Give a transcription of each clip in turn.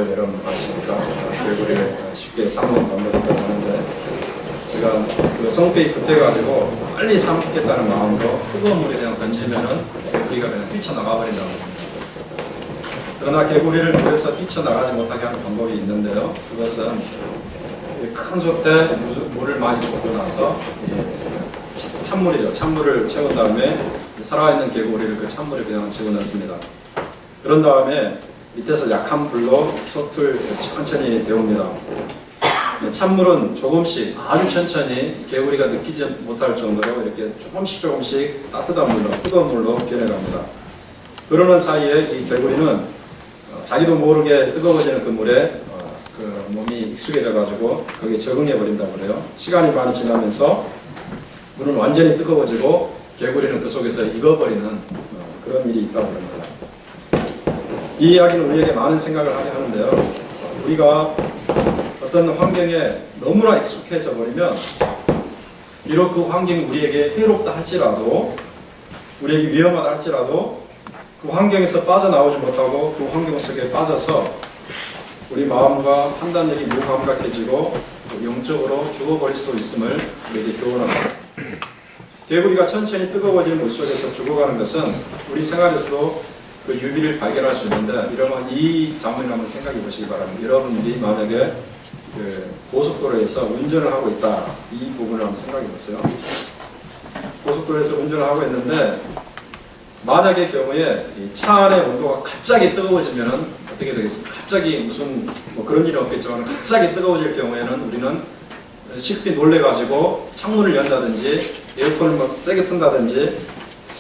여러분 아십니까? 개구리를 쉽게 삶는 방법이 있다고 하는데, 제가 그 성격이 급해가지고 빨리 삶겠다는 마음으로 뜨거운 물에 그냥 던지면은 개구리가 그냥 뛰쳐나가 버린다고 합니다. 그러나 개구리를 물에서 뛰쳐나가지 못하게 하는 방법이 있는데요. 그것은 큰 솥에 물을 많이 붓고 나서 찬물이죠. 찬물을 채운 다음에 살아있는 개구리를 그 찬물에 그냥 집어넣습니다. 그런 다음에 밑에서 약한 불로 솥을 천천히 데웁니다. 찬물은 조금씩 아주 천천히 개구리가 느끼지 못할 정도로 이렇게 조금씩 따뜻한 물로, 뜨거운 물로 변해갑니다. 그러는 사이에 이 개구리는 자기도 모르게 뜨거워지는 그 물에 그 몸이 익숙해져 가지고 거기에 적응해 버린다고 그래요. 시간이 많이 지나면서 물은 완전히 뜨거워지고 개구리는 그 속에서 익어버리는 그런 일이 있다고 합니다. 이 이야기는 우리에게 많은 생각을 하게 하는데요. 우리가 어떤 환경에 너무나 익숙해져 버리면 비록 그 환경이 우리에게 해롭다 할지라도, 우리에게 위험하다 할지라도 그 환경에서 빠져나오지 못하고 그 환경 속에 빠져서 우리 마음과 판단력이 무감각해지고 영적으로 죽어버릴 수도 있음을 우리에게 교훈합니다. 개구리가 천천히 뜨거워지는 물 속에서 죽어가는 것은 우리 생활에서도 그 유비를 발견할 수 있는데, 여러분 이 장면을 한번 생각해 보시기 바랍니다. 여러분들이 만약에 그 고속도로에서 운전을 하고 있다, 이 부분을 한번 생각해 보세요. 고속도로에서 운전을 하고 있는데 만약의 경우에 이 차 안의 온도가 갑자기 뜨거워지면 어떻게 되겠습니까? 갑자기 무슨 그런 일은 없겠지만 갑자기 뜨거워질 경우에는 우리는 식비 놀래가지고 창문을 연다든지 에어컨을 막 세게 튼다든지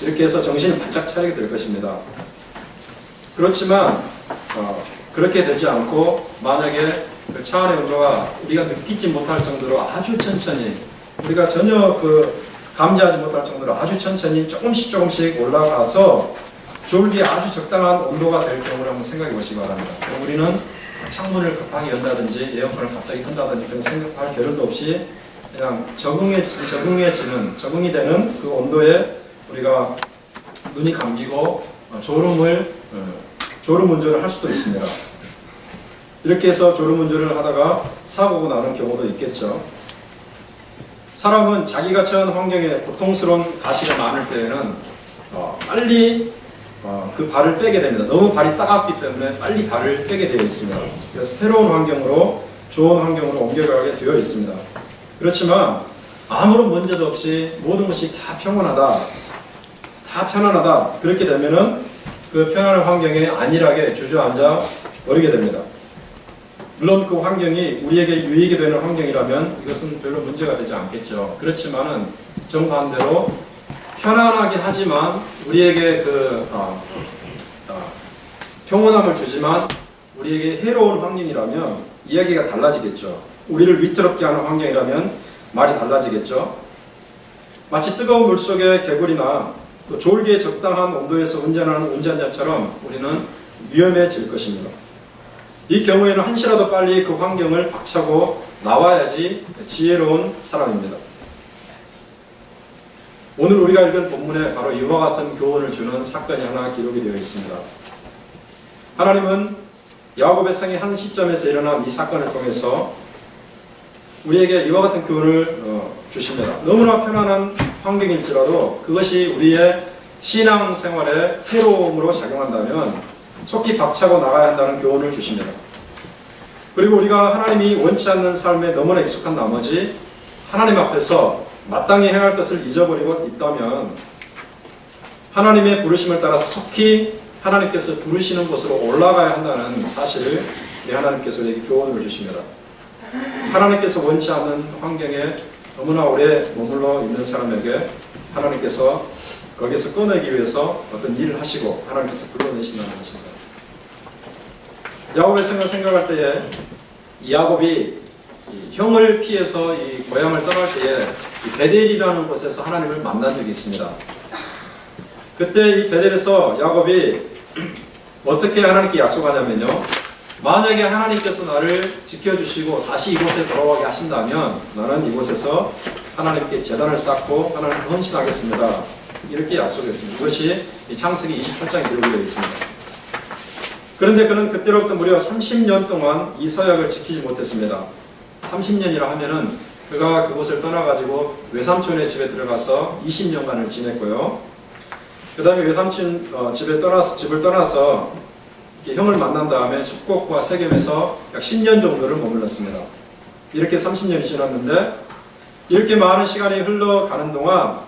이렇게 해서 정신을 바짝 차리게 될 것입니다. 그렇지만 그렇게 되지 않고 만약에 그 차 안의 온도가 우리가 느끼지 못할 정도로 아주 천천히, 우리가 전혀 감지하지 못할 정도로 아주 천천히 조금씩 올라가서 졸기에 아주 적당한 온도가 될 경우를 한번 생각해 보시기 바랍니다. 우리는 창문을 급하게 연다든지 에어컨을 갑자기 끈다든지 그런 생각할 겨를도 없이 그냥 적응이 되는 그 온도에 우리가 눈이 감기고 졸음 운전을 할 수도 있습니다. 이렇게 해서 졸음 운전을 하다가 사고가 나는 경우도 있겠죠. 사람은 자기가 처한 환경에 고통스러운 가시가 많을 때에는 빨리 그 발을 빼게 됩니다. 너무 발이 따갑기 때문에 빨리 발을 빼게 되어 있습니다. 그래서 새로운 환경으로, 좋은 환경으로 옮겨가게 되어 있습니다. 그렇지만 아무런 문제도 없이 모든 것이 다 평온하다, 다 편안하다, 그렇게 되면은 그 편안한 환경에 안일하게 주저앉아 버리게 됩니다. 물론 그 환경이 우리에게 유익이 되는 환경이라면 이것은 별로 문제가 되지 않겠죠. 그렇지만은 정반대로 편안하긴 하지만 우리에게 평온함을 주지만 우리에게 해로운 환경이라면 이야기가 달라지겠죠. 우리를 위태롭게 하는 환경이라면 말이 달라지겠죠. 마치 뜨거운 물 속의 개구리나 또 졸기에 적당한 온도에서 운전하는 운전자처럼 우리는 위험해질 것입니다. 이 경우에는 한시라도 빨리 그 환경을 박차고 나와야지 지혜로운 사람입니다. 오늘 우리가 읽은 본문에 바로 이와 같은 교훈을 주는 사건이 하나 기록이 되어 있습니다. 하나님은 야곱의 생의 한 시점에서 일어난 이 사건을 통해서 우리에게 이와 같은 교훈을 주십니다. 너무나 편안한 환경일지라도 그것이 우리의 신앙생활에 해로움으로 작용한다면 속히 박차고 나가야 한다는 교훈을 주십니다. 그리고 우리가 하나님이 원치 않는 삶에 너무나 익숙한 나머지 하나님 앞에서 마땅히 행할 것을 잊어버리고 있다면 하나님의 부르심을 따라서 속히 하나님께서 부르시는 곳으로 올라가야 한다는 사실을 하나님께서 우리에게 교훈을 주십니다. 하나님께서 원치 않는 환경에 너무나 오래 머물러 있는 사람에게 하나님께서 거기서 꺼내기 위해서 어떤 일을 하시고 하나님께서 불러내신다는 것입니다. 야곱의 생각할 때에 이 야곱이 형을 피해서 이 고향을 떠날 때에 이 베델이라는 곳에서 하나님을 만난 적이 있습니다. 그때 이 베델에서 야곱이 어떻게 하나님께 약속하냐면요, 만약에 하나님께서 나를 지켜주시고 다시 이곳에 돌아오게 하신다면 나는 이곳에서 하나님께 제단을 쌓고 하나님께 헌신하겠습니다. 이렇게 약속했습니다. 이것이 이 창세기 28장에 기록되어 있습니다. 그런데 그는 그때로부터 무려 30년 동안 이 서약을 지키지 못했습니다. 30년이라 하면은 그가 그곳을 떠나가지고 외삼촌의 집에 들어가서 20년간을 지냈고요. 그 다음에 외삼촌 집을 떠나서 형을 만난 다음에 숙곡과 세겜에서 약 10년 정도를 머물렀습니다. 이렇게 30년이 지났는데 이렇게 많은 시간이 흘러가는 동안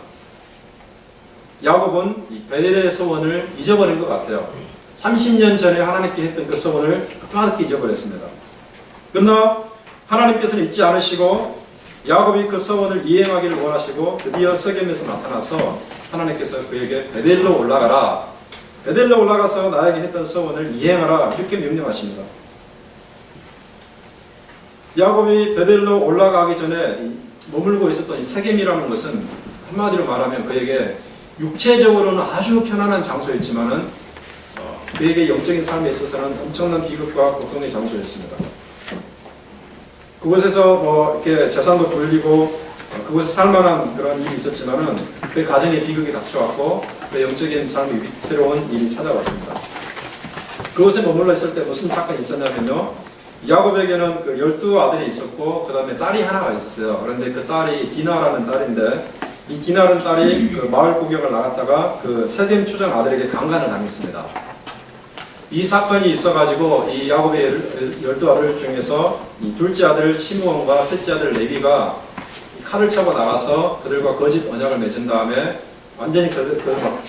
야곱은 이 베델의 서원을 잊어버린 것 같아요. 30년 전에 하나님께 했던 그 서원을 까맣게 잊어버렸습니다. 그러나 하나님께서는 잊지 않으시고 야곱이 그 서원을 이행하기를 원하시고 드디어 세겜에서 나타나서 하나님께서 그에게 베델로 올라가라, 베델로 올라가서 나에게 했던 서원을 이행하라 이렇게 명령하십니다. 야곱이 베델로 올라가기 전에 머물고 있었던 이 세겜이라는 것은 한마디로 말하면 그에게 육체적으로는 아주 편안한 장소였지만은 그에게 영적인 삶에 있어서는 엄청난 비극과 고통의 장소였습니다. 그곳에서 이렇게 재산도 불리고 그곳에 살만한 그런 일이 있었지만은 그 가정에 비극이 닥쳐왔고 그 영적인 삶이 위태로운 일이 찾아왔습니다. 그곳에 머물러 있을 때 무슨 사건이 있었냐면요. 야곱에게는 그 12아들이 있었고 그 다음에 딸이 하나가 있었어요. 그런데 그 딸이 디나라는 딸인데 이 디나라는 딸이 그 마을 구경을 나갔다가 그 세겜 추장 아들에게 강간을 당했습니다. 이 사건이 있어가지고 이 야곱의 12아들 중에서 이 둘째 아들 시므온과 셋째 아들 레위가 칼을 차고 나가서 그들과 거짓 언약을 맺은 다음에 완전히 막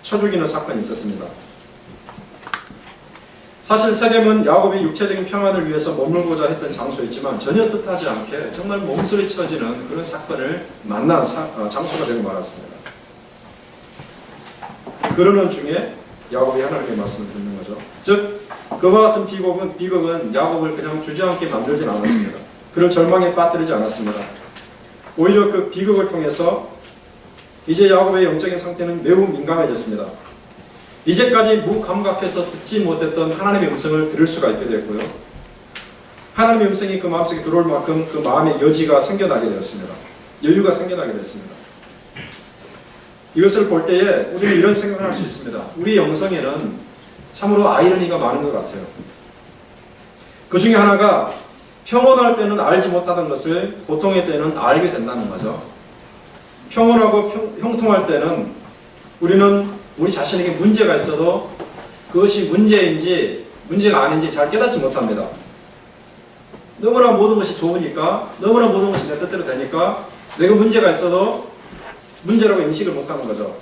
쳐 죽이는 사건이 있었습니다. 사실 세겜은 야곱이 육체적인 평안을 위해서 머물고자 했던 장소였지만 전혀 뜻하지 않게 정말 몸소리쳐지는 그런 사건을 만난 장소가 되고 말았습니다. 그러는 중에 야곱이 하나님의 말씀을 듣는 거죠. 즉 그와 같은 비극은 야곱을 그냥 주저앉게 만들진 않았습니다. 그를 절망에 빠뜨리지 않았습니다. 오히려 그 비극을 통해서 이제 야곱의 영적인 상태는 매우 민감해졌습니다. 이제까지 무감각해서 듣지 못했던 하나님의 음성을 들을 수가 있게 됐고요. 하나님의 음성이 그 마음속에 들어올 만큼 그 마음의 여지가 생겨나게 되었습니다. 여유가 생겨나게 됐습니다. 이것을 볼 때에 우리는 이런 생각을 할 수 있습니다. 우리 영성에는 참으로 아이러니가 많은 것 같아요. 그 중에 하나가 평온할 때는 알지 못하던 것을 고통의 때는 알게 된다는 거죠. 평온하고 형통할 때는 우리는 우리 자신에게 문제가 있어도 그것이 문제인지 문제가 아닌지 잘 깨닫지 못합니다. 너무나 모든 것이 좋으니까, 너무나 모든 것이 내 뜻대로 되니까 내가 문제가 있어도 문제라고 인식을 못하는 거죠.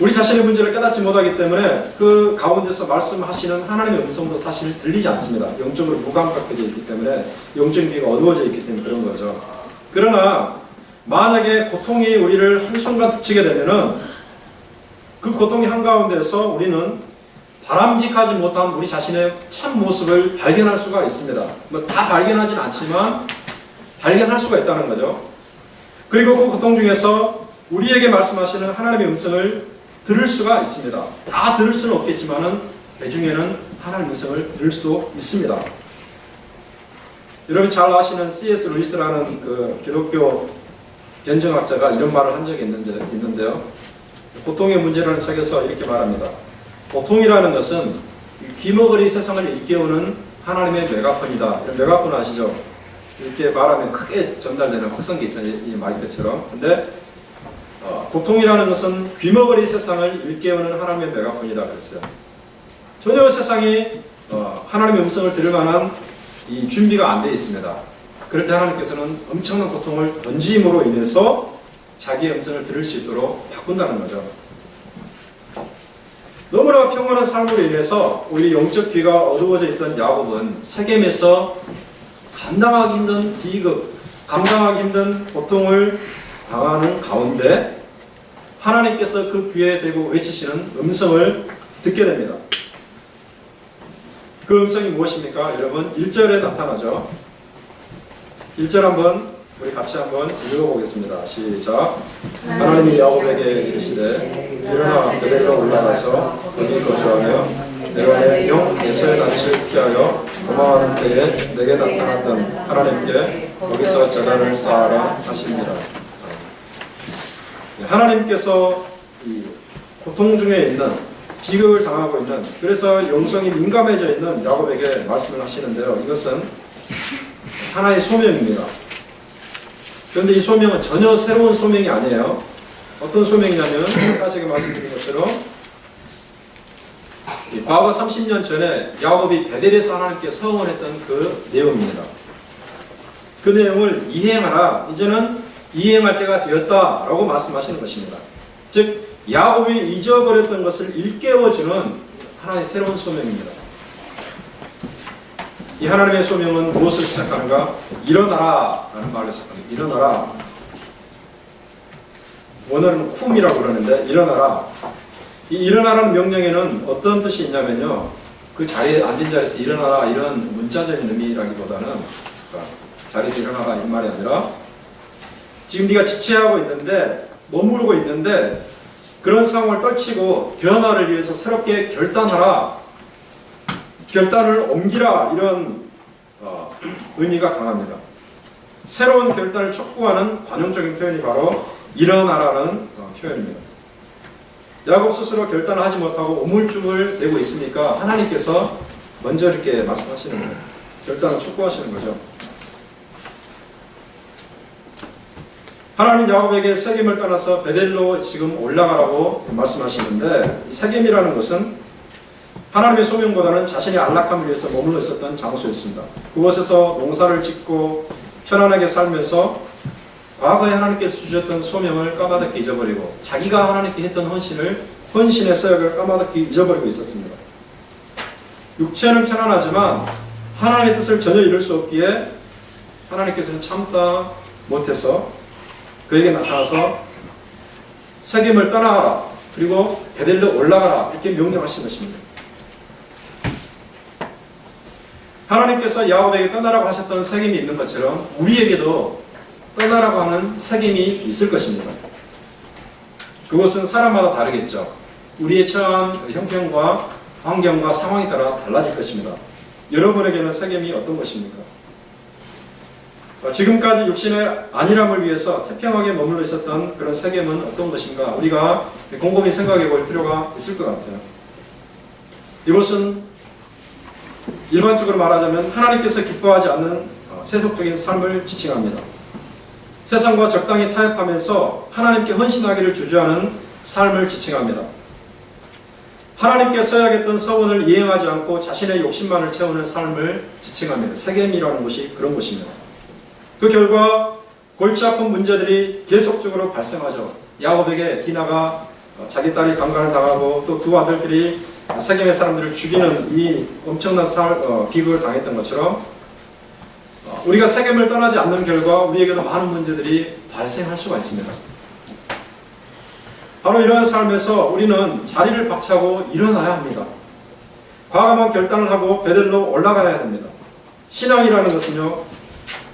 우리 자신의 문제를 깨닫지 못하기 때문에 그 가운데서 말씀하시는 하나님의 음성도 사실 들리지 않습니다. 영적으로 무감각해져 있기 때문에, 영적인 귀가 어두워져 있기 때문에 그런 거죠. 그러나 만약에 고통이 우리를 한순간 덮치게 되면은 그 고통의 한가운데서 우리는 바람직하지 못한 우리 자신의 참 모습을 발견할 수가 있습니다. 다 발견하진 않지만 발견할 수가 있다는 거죠. 그리고 그 고통 중에서 우리에게 말씀하시는 하나님의 음성을 들을 수가 있습니다. 다 들을 수는 없겠지만은 그 중에는 하나님의 음성을 들을 수도 있습니다. 여러분 잘 아시는 C.S. 루이스라는 그 기독교 변증학자가 이런 말을 한 적이 있는데요. 고통의 문제라는 책에서 이렇게 말합니다. 고통이라는 것은 귀머거리 세상을 일깨우는 하나님의 메가폰이다. 메가폰 아시죠? 이렇게 말하면 크게 전달되는 확성기 있잖아요. 이 마이크처럼. 근데 고통이라는 것은 귀머거리 세상을 일깨우는 하나님의 메가폰이다 그랬어요. 전혀 세상이 하나님의 음성을 들을 만한 이 준비가 안 되어 있습니다. 그럴 때 하나님께서는 엄청난 고통을 던짐으로 인해서 자기의 음성을 들을 수 있도록 바꾼다는 거죠. 너무나 평온한 삶으로 인해서 우리 영적 귀가 어두워져 있던 야곱은 세겜에서 감당하기 힘든 비극, 감당하기 힘든 고통을 당하는 가운데 하나님께서 그 귀에 대고 외치시는 음성을 듣게 됩니다. 그 음성이 무엇입니까? 여러분 1절에 나타나죠. 1절 한번 우리 같이 한번 읽어보겠습니다. 시작. 하나님이 야곱에게 이르시되 일어나 베델로 올라가서 거기 거주하며 내가 내 영 에서의 낯을 피하여 도망하는 때에 내게 나타났던 하나님께 거기서 제단을 쌓아라 하시니라. 하나님께서 이 고통 중에 있는 비극을 당하고 있는, 그래서 영성이 민감해져 있는 야곱에게 말씀을 하시는데요. 이것은 하나의 소명입니다. 그런데 이 소명은 전혀 새로운 소명이 아니에요. 어떤 소명이냐면 아까 제가 말씀드린 것처럼 과거 30년 전에 야곱이 베델에서 하나님께 서원했던 그 내용입니다. 그 내용을 이행하라. 이제는 이행할 때가 되었다라고 말씀하시는 것입니다. 즉 야곱이 잊어버렸던 것을 일깨워주는 하나의 새로운 소명입니다. 이 하나님의 소명은 무엇을 시작하는가? 일어나라 라는 말로 시작합니다. 일어나라. 원어는 쿰이라고 그러는데 일어나라. 이 일어나라는 명령에는 어떤 뜻이 있냐면요, 그 자리에 앉은 자리에서 일어나라 이런 문자적인 의미라기보다는 자리에서 일어나라 이 말이 아니라 지금 네가 지체하고 있는데 머무르고 있는데 그런 상황을 떨치고 변화를 위해서 새롭게 결단하라, 결단을 옮기라, 이런 의미가 강합니다. 새로운 결단을 촉구하는 관용적인 표현이 바로 일어나라는 표현입니다. 야곱 스스로 결단을 하지 못하고 우물쭈물 내고 있으니까 하나님께서 먼저 이렇게 말씀하시는 거예요. 결단을 촉구하시는 거죠. 하나님 야곱에게 세겜을 떠나서 베델로 지금 올라가라고 말씀하시는데, 이 세겜이라는 것은 하나님의 소명보다는 자신의 안락함을 위해서 머물러 있었던 장소였습니다. 그곳에서 농사를 짓고 편안하게 살면서 과거에 하나님께서 주셨던 소명을 까마득히 잊어버리고 자기가 하나님께 했던 헌신의 서약을 까마득히 잊어버리고 있었습니다. 육체는 편안하지만 하나님의 뜻을 전혀 이룰 수 없기에 하나님께서는 참다 못해서 그에게 나타나서 세겜을 떠나가라, 그리고 베델로 올라가라 이렇게 명령하신 것입니다. 하나님께서 야곱에게 떠나라고 하셨던 세겜이 있는 것처럼 우리에게도 떠나라고 하는 세겜이 있을 것입니다. 그것은 사람마다 다르겠죠. 우리의 처한 형편과 환경과 상황에 따라 달라질 것입니다. 여러분에게는 세겜이 어떤 것입니까? 지금까지 육신의 안일함을 위해서 태평하게 머물러 있었던 그런 세겜은 어떤 것인가? 우리가 곰곰이 생각해 볼 필요가 있을 것 같아요. 이것은 일반적으로 말하자면 하나님께서 기뻐하지 않는 세속적인 삶을 지칭합니다. 세상과 적당히 타협하면서 하나님께 헌신하기를 주저하는 삶을 지칭합니다. 하나님께 서약했던 서원을 이행하지 않고 자신의 욕심만을 채우는 삶을 지칭합니다. 세겜이라는 곳이 그런 곳입니다. 그 결과 골치 아픈 문제들이 계속적으로 발생하죠. 야곱에게 디나가 자기 딸이 강간을 당하고 또 두 아들들이 세겜의 사람들을 죽이는 이 엄청난 비극을 당했던 것처럼 우리가 세겜을 떠나지 않는 결과 우리에게도 많은 문제들이 발생할 수가 있습니다. 바로 이러한 삶에서 우리는 자리를 박차고 일어나야 합니다. 과감한 결단을 하고 베델로 올라가야 됩니다. 신앙이라는 것은요,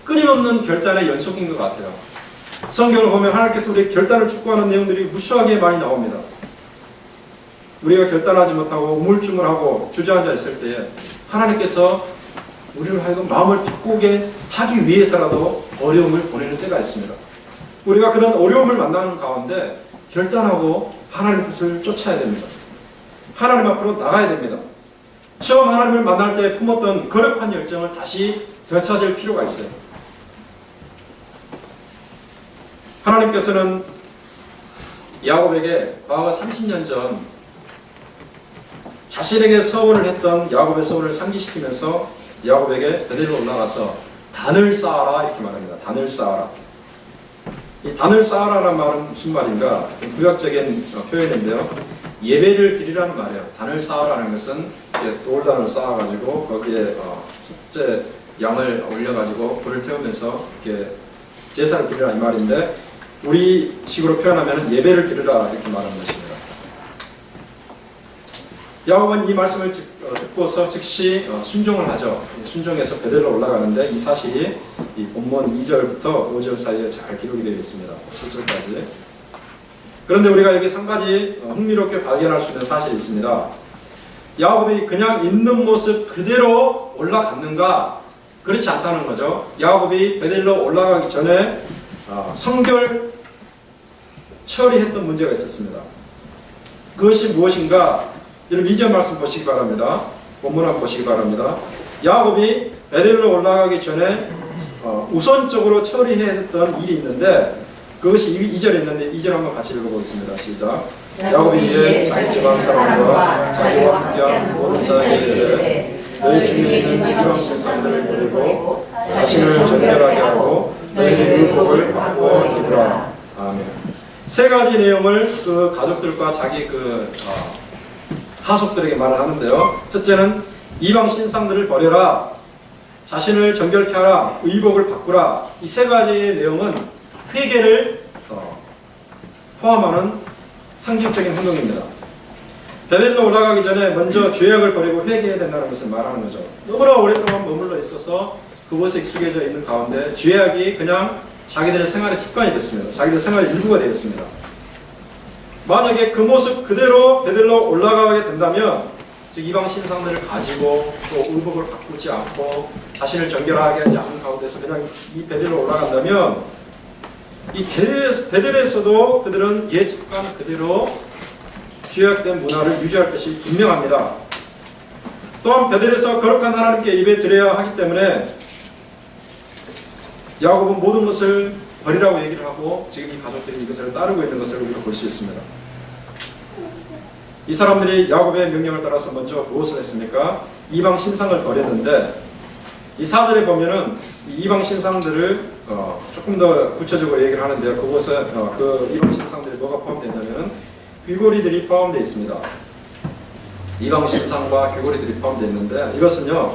끊임없는 결단의 연속인 것 같아요. 성경을 보면 하나님께서 우리의 결단을 촉구하는 내용들이 무수하게 많이 나옵니다. 우리가 결단하지 못하고 우물쭈물하고 주저앉아 있을 때에 하나님께서 우리를 하여금 마음을 바꾸게 하기 위해서라도 어려움을 보내는 때가 있습니다. 우리가 그런 어려움을 만나는 가운데 결단하고 하나님의 뜻을 쫓아야 됩니다. 하나님 앞으로 나가야 됩니다. 처음 하나님을 만날 때 품었던 거룩한 열정을 다시 되찾을 필요가 있어요. 하나님께서는 야곱에게 과거 30년 전 자신에게 서원을 했던 야곱의 서원을 상기시키면서 야곱에게 베델로 올라가서 단을 쌓아라 이렇게 말합니다. 단을 쌓아라. 이 단을 쌓아라는 말은 무슨 말인가? 구약적인 표현인데요. 예배를 드리라는 말이에요. 단을 쌓아라는 것은 돌단을 쌓아가지고 거기에 첫째 양을 올려가지고 불을 태우면서 이렇게 제사를 드리라 이 말인데, 우리 식으로 표현하면 예배를 드리라 이렇게 말하는 것입니다. 야곱은 이 말씀을 듣고서 즉시 순종을 하죠. 순종해서 베델로 올라가는데 이 사실이 이 본문 2절부터 5절 사이에 잘 기록이 되어 있습니다. 7절까지. 그런데 우리가 여기 한 가지 흥미롭게 발견할 수 있는 사실이 있습니다. 야곱이 그냥 있는 모습 그대로 올라갔는가? 그렇지 않다는 거죠. 야곱이 베델로 올라가기 전에 성결 처리했던 문제가 있었습니다. 그것이 무엇인가? 여러분 2절 말씀 보시기 바랍니다. 본문 한번 보시기 바랍니다. 야곱이 베델로 올라가기 전에 우선적으로 처리해야 했던 일이 있는데 그것이 2절에 있는데 2절 한번 같이 읽어보겠습니다. 시작. 야곱이 이에 자기 집안 사람과 자기와 함께한 모든 자에게 이르되 너희 중에 있는 이방 신상들을 버리고 자신을 정결하게 하고 너희의 율법을 바꾸어 입으라. 아멘. 세 가지 내용을 그 가족들과 자기 하속들에게 말을 하는데요. 첫째는 이방 신상들을 버려라. 자신을 정결케 하라. 의복을 바꾸라. 이 세 가지의 내용은 회개를 포함하는 상징적인 행동입니다. 베델로 올라가기 전에 먼저 죄악을 버리고 회개해야 된다는 것을 말하는 거죠. 너무나 오랫동안 머물러 있어서 그곳에 익숙해져 있는 가운데 죄악이 그냥 자기들의 생활의 습관이 됐습니다. 자기들 생활의 일부가 되었습니다. 만약에 그 모습 그대로 베델로 올라가게 된다면 즉 이방 신상들을 가지고 또 의복을 바꾸지 않고 자신을 정결하게 하지 않은 가운데서 그냥 이 베델로 올라간다면 이 베델에서도 그들은 옛 습관 그대로 죄악된 문화를 유지할 것이 분명합니다. 또한 베델에서 거룩한 하나님께 예배 드려야 하기 때문에 야곱은 모든 것을 버리라고 얘기를 하고 지금 이 가족들이 이것을 따르고 있는 것을 우리가 볼 수 있습니다. 이 사람들이 야곱의 명령을 따라서 먼저 무엇을 했습니까? 이방 신상을 버렸는데 이 4절에 보면은 이 이방 신상들을 조금 더 구체적으로 얘기를 하는데요. 그곳에 그 이방 신상들이 뭐가 포함되냐면은 귀고리들이 포함되어 있습니다. 이방 신상과 귀고리들이 포함되어 있는데 이것은요,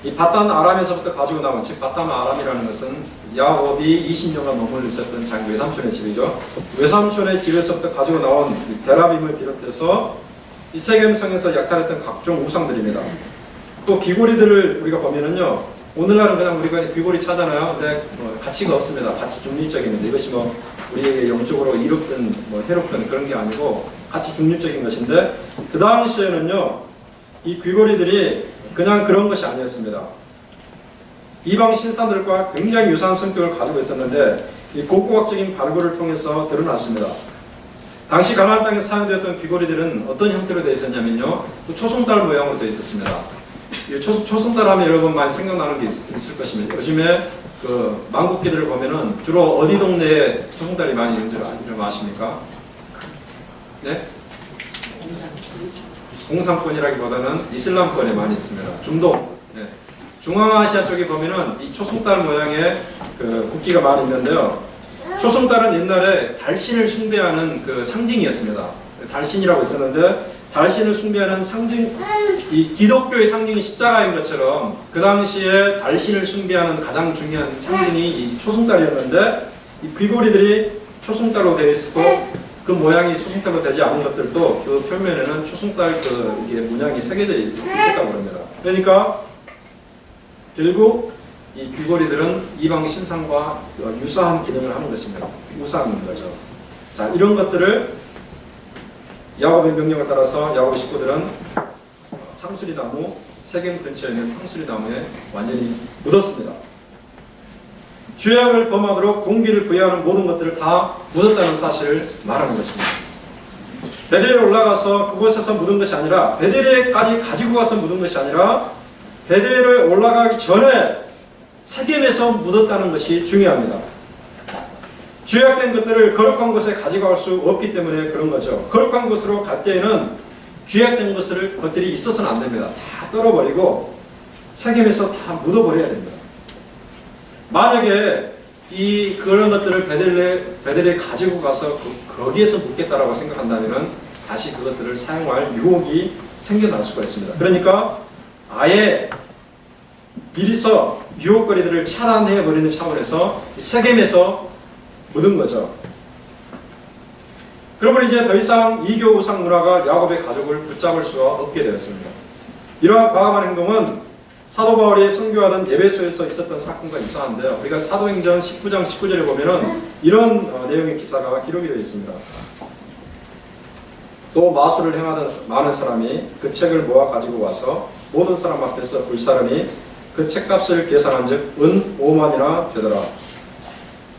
이 바단 아람에서부터 가지고 나온, 즉 바단 아람이라는 것은 야곱이 20년간 머물러 있었던 자기 외삼촌의 집이죠. 외삼촌의 집에서부터 가지고 나온 데라빔을 비롯해서 이 세겜성에서 약탈했던 각종 우상들입니다. 또 귀고리들을 우리가 보면은요, 오늘날은 그냥 우리가 귀고리 차잖아요. 근데 가치가 없습니다. 가치 중립적입니다. 이것이 우리에게 영적으로 이롭든 해롭든 그런 게 아니고 가치 중립적인 것인데 그 당시에는요, 이 귀고리들이 그냥 그런 것이 아니었습니다. 이방 신상들과 굉장히 유사한 성격을 가지고 있었는데 이 고고학적인 발굴을 통해서 드러났습니다. 당시 가나안 땅에 사용되었던 귀고리들은 어떤 형태로 되어 있었냐면요, 초승달 모양으로 되어 있었습니다. 초승달 하면 여러분 많이 생각나는 게 있을 것입니다. 요즘에 그 만국기들을 보면은 주로 어디 동네에 초승달이 많이 있는 줄 아십니까? 네? 공산권이라기보다는 이슬람권에 많이 있습니다. 중동, 네. 중앙아시아 쪽에 보면은 이 초승달 모양의 그 국기가 많이 있는데요. 초승달은 옛날에 달신을 숭배하는 그 상징이었습니다. 달신이라고 있었는데 달신을 숭배하는 상징, 이 기독교의 상징이 십자가인 것처럼 그 당시에 달신을 숭배하는 가장 중요한 상징이 이 초승달이었는데 이 귀고리들이 초승달로 되어 있었고 그 모양이 초승달로 되지 않은 것들도 그 표면에는 초승달 이게 문양이 새겨져 있었다고 합니다. 그러니까 결국 이 귀고리들은 이방 신상과 유사한 기능을 하는 것입니다. 우상인 거죠. 자, 이런 것들을 야곱의 명령을 따라서 야곱의 식구들은 상수리 나무, 세겜 근처에 있는 상수리 나무에 완전히 묻었습니다. 죄악을 범하도록 공기를 부여하는 모든 것들을 다 묻었다는 사실을 말하는 것입니다. 베델에 올라가서 그곳에서 묻은 것이 아니라 베델에까지 가지고 가서 묻은 것이 아니라 베델에 올라가기 전에 세겜에서 묻었다는 것이 중요합니다. 죄악된 것들을 거룩한 곳에 가져갈 수 없기 때문에 그런 거죠. 거룩한 곳으로 갈 때에는 죄악된 것들이 있어서는 안 됩니다. 다 떨어버리고 세겜에서 다 묻어버려야 됩니다. 만약에 그런 것들을 베델에 가지고 가서 거기에서 묻겠다라고 생각한다면 다시 그것들을 사용할 유혹이 생겨날 수가 있습니다. 그러니까 아예 미리서 유혹거리들을 차단해버리는 차원에서 세겜에서 묻은 거죠. 그러면 이제 더 이상 이교 우상 문화가 야곱의 가족을 붙잡을 수가 없게 되었습니다. 이러한 과감한 행동은 사도 바울이 선교하던 에베소에서 있었던 사건과 유사한데요. 우리가 사도행전 19장 19절에 보면은 이런 내용의 기사가 기록이 되어 있습니다. 또 마술을 행하던 많은 사람이 그 책을 모아 가지고 와서 모든 사람 앞에서 불사르니 그 책값을 계산한 즉 은 5만이나 되더라.